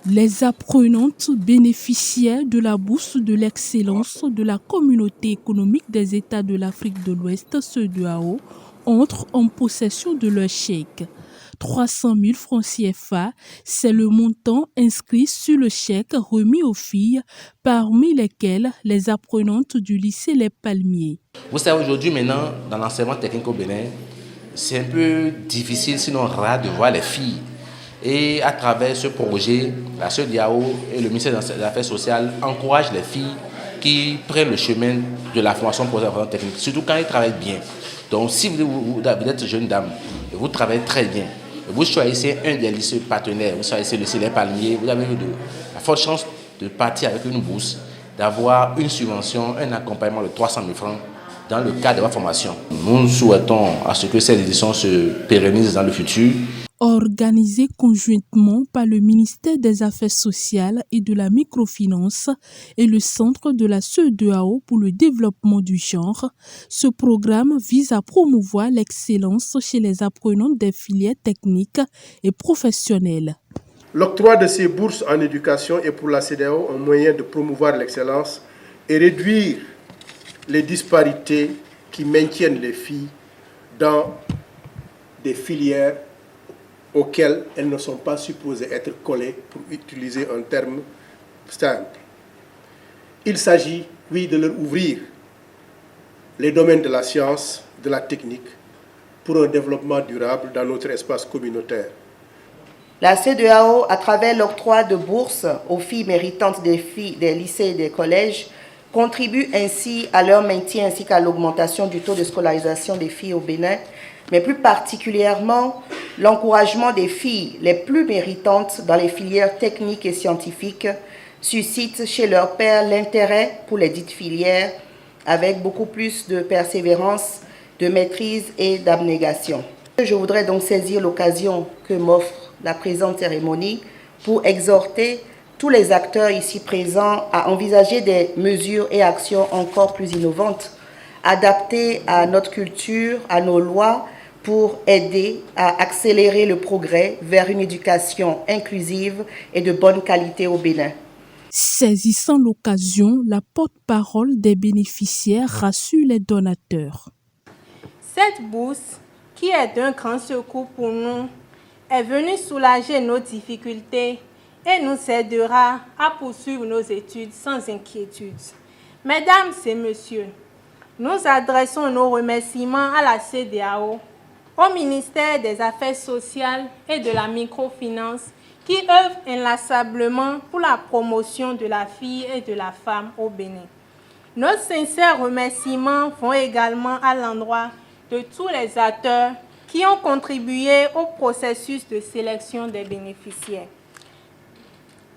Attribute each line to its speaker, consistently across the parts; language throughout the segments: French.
Speaker 1: Les apprenantes bénéficiaires de la bourse de l'excellence de la Communauté économique des États de l'Afrique de l'Ouest, CEDEAO, entrent en possession de leur chèque. 300 000 francs CFA, c'est le montant inscrit sur le chèque remis aux filles, parmi lesquelles les apprenantes du lycée Les Palmiers.
Speaker 2: Vous savez, aujourd'hui, maintenant, dans l'enseignement technique au Bénin, c'est un peu difficile, sinon rare, de voir les filles. Et à travers ce projet, la CEDEAO et le ministère des Affaires sociales encouragent les filles qui prennent le chemin de la formation professionnelle technique, surtout quand elles travaillent bien. Donc, si vous êtes jeune dame et vous travaillez très bien, vous choisissez un des lycées partenaires, vous choisissez le lycée Les Palmiers, vous avez la forte chance de partir avec une bourse, d'avoir une subvention, un accompagnement de 300 000 francs dans le cadre de votre formation. Nous souhaitons à ce que ces éditions se pérennisent dans le futur.
Speaker 1: Organisé conjointement par le ministère des Affaires sociales et de la microfinance et le Centre de la CEDEAO pour le développement du genre, ce programme vise à promouvoir l'excellence chez les apprenantes des filières techniques et professionnelles.
Speaker 3: L'octroi de ces bourses en éducation est pour la CEDEAO un moyen de promouvoir l'excellence et réduire les disparités qui maintiennent les filles dans des filières auxquelles elles ne sont pas supposées être collées, pour utiliser un terme simple. Il s'agit, oui, de leur ouvrir les domaines de la science, de la technique, pour un développement durable dans notre espace communautaire.
Speaker 4: La CEDEAO, à travers l'octroi de bourses aux filles méritantes des lycées et des collèges, contribue ainsi à leur maintien ainsi qu'à l'augmentation du taux de scolarisation des filles au Bénin, mais plus particulièrement l'encouragement des filles les plus méritantes dans les filières techniques et scientifiques suscite chez leurs pairs l'intérêt pour les dites filières avec beaucoup plus de persévérance, de maîtrise et d'abnégation. Je voudrais donc saisir l'occasion que m'offre la présente cérémonie pour exhorter tous les acteurs ici présents à envisager des mesures et actions encore plus innovantes, adaptées à notre culture, à nos lois, pour aider à accélérer le progrès vers une éducation inclusive et de bonne qualité au Bénin.
Speaker 1: Saisissant l'occasion, la porte-parole des bénéficiaires rassure les donateurs.
Speaker 5: Cette bourse, qui est d'un grand secours pour nous, est venue soulager nos difficultés et nous aidera à poursuivre nos études sans inquiétude. Mesdames et messieurs, nous adressons nos remerciements à la CEDEAO, au ministère des Affaires sociales et de la microfinance qui œuvrent inlassablement pour la promotion de la fille et de la femme au Bénin. Nos sincères remerciements vont également à l'endroit de tous les acteurs qui ont contribué au processus de sélection des bénéficiaires.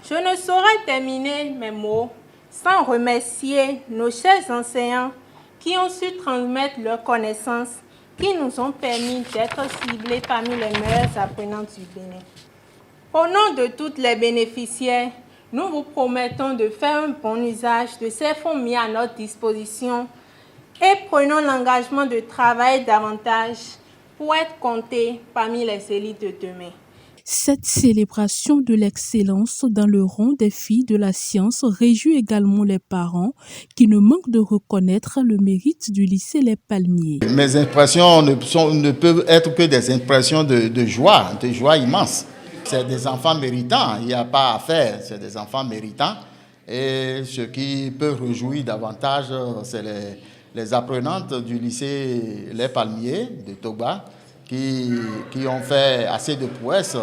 Speaker 5: Je ne saurais terminer mes mots sans remercier nos chers enseignants qui ont su transmettre leurs connaissances qui nous ont permis d'être ciblés parmi les meilleurs apprenants du Bénin. Au nom de toutes les bénéficiaires, nous vous promettons de faire un bon usage de ces fonds mis à notre disposition et prenons l'engagement de travailler davantage pour être comptés parmi les élites de demain.
Speaker 1: Cette célébration de l'excellence dans le rang des filles de la science réjouit également les parents qui ne manquent de reconnaître le mérite du lycée Les Palmiers.
Speaker 6: Mes impressions ne peuvent être que des impressions de joie immense. C'est des enfants méritants, il n'y a pas à faire, c'est des enfants méritants. Et ce qui peut réjouir davantage, c'est les apprenantes du lycée Les Palmiers de Toba, qui ont fait assez de prouesses.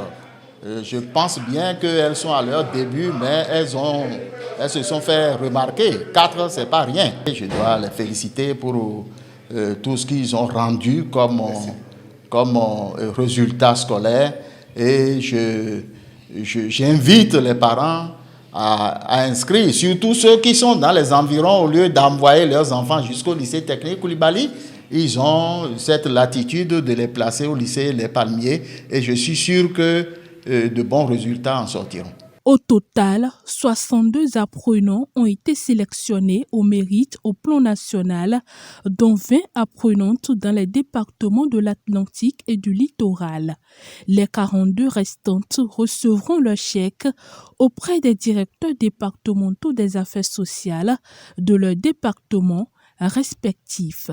Speaker 6: Je pense bien qu'elles sont à leur début, mais elles se sont fait remarquer. 4, ce n'est pas rien. Je dois les féliciter pour tout ce qu'ils ont rendu comme résultat scolaire. Et j'invite les parents à inscrire, surtout ceux qui sont dans les environs, au lieu d'envoyer leurs enfants jusqu'au lycée technique Koulibaly. Ils ont cette latitude de les placer au lycée Les Palmiers et je suis sûr que de bons résultats en sortiront.
Speaker 1: Au total, 62 apprenants ont été sélectionnés au mérite au plan national, dont 20 apprenantes dans les départements de l'Atlantique et du littoral. Les 42 restantes recevront leur chèque auprès des directeurs départementaux des affaires sociales de leurs départements respectifs.